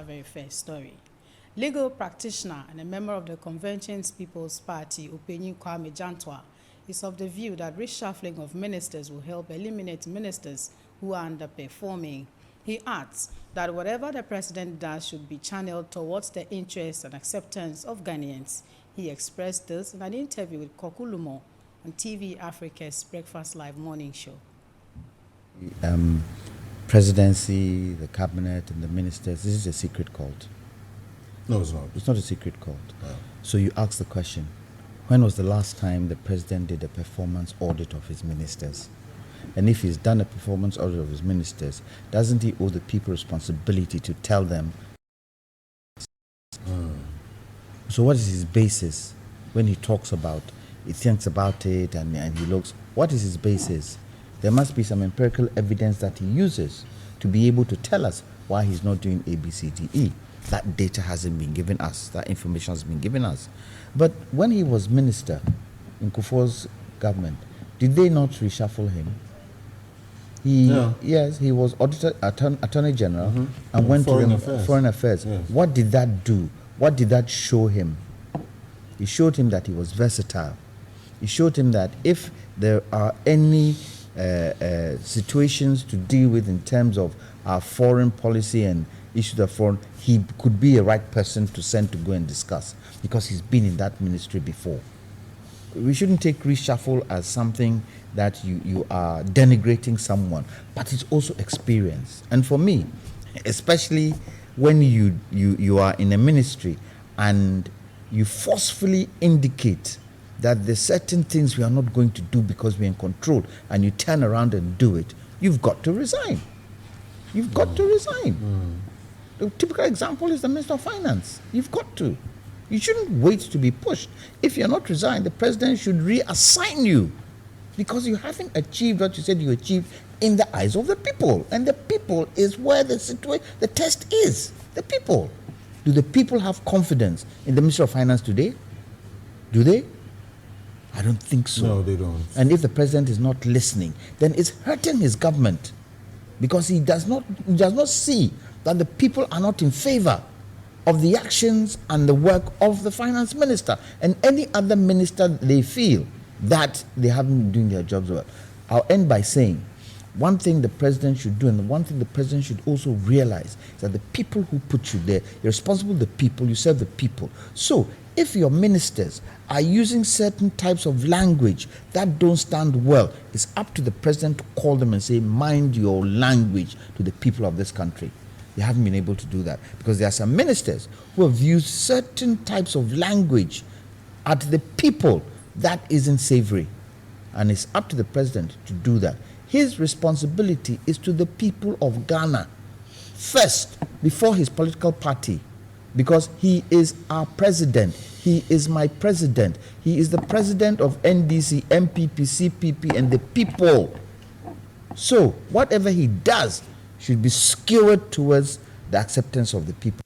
Very first story. Legal practitioner and a member of the Convention's People's Party, Openyin Kwame Jantwa, is of the view that reshuffling of ministers will help eliminate ministers who are underperforming. He adds that whatever the president does should be channeled towards the interests and acceptance of Ghanaians. He expressed this in an interview with Kokulumo on TV Africa's Breakfast Live morning show. Presidency, the cabinet, and the ministers, this is a secret cult. No, it's not. It's not a secret cult. No. So you ask the question, when was the last time the president did a performance audit of his ministers? And if he's done a performance audit of his ministers, doesn't he owe the people responsibility to tell them? So what is his basis when he talks about, he thinks about it and he looks, what is his basis? There must be some empirical evidence that he uses to be able to tell us why he's not doing A, B, C, D, E. That data hasn't been given us. That information has been given us. But when he was minister in Akufo's government, did they not reshuffle him? Yes, he was Attorney General and went to Foreign Affairs. Yes. What did that do? What did that show him? It showed him that he was versatile. It showed him that if there are any situations to deal with in terms of our foreign policy and issues of foreign, he could be a right person to send to go and discuss because he's been in that ministry before. We shouldn't take reshuffle as something that you are denigrating someone, but it's also experience. And for me, especially when you are in a ministry and you forcefully indicate that there's certain things we are not going to do because we're in control, and you turn around and do it, you've got to resign. You've got to resign. The typical example is the Minister of Finance. You've got to. You shouldn't wait to be pushed. If you're not resigned, the president should reassign you because you haven't achieved what you said you achieved in the eyes of the people. And the people is where the test is. The people. Do the people have confidence in the Minister of Finance today? Do they? I don't think so. No, they don't. And if the president is not listening, then it's hurting his government because he does not see that the people are not in favor of the actions and the work of the finance minister and any other minister they feel that they haven't been doing their jobs well. I'll end by saying one thing the president should do, and one thing the president should also realize, is that the people who put you there, you're responsible to the people, you serve the people. So if your ministers are using certain types of language that don't stand well, it's up to the president to call them and say, mind your language to the people of this country. They haven't been able to do that because there are some ministers who have used certain types of language at the people that isn't savory. And it's up to the president to do that. His responsibility is to the people of Ghana first, before his political party, because he is our president. He is my president. He is the president of NDC, MPP, CPP, and the people. So whatever he does should be skewed towards the acceptance of the people.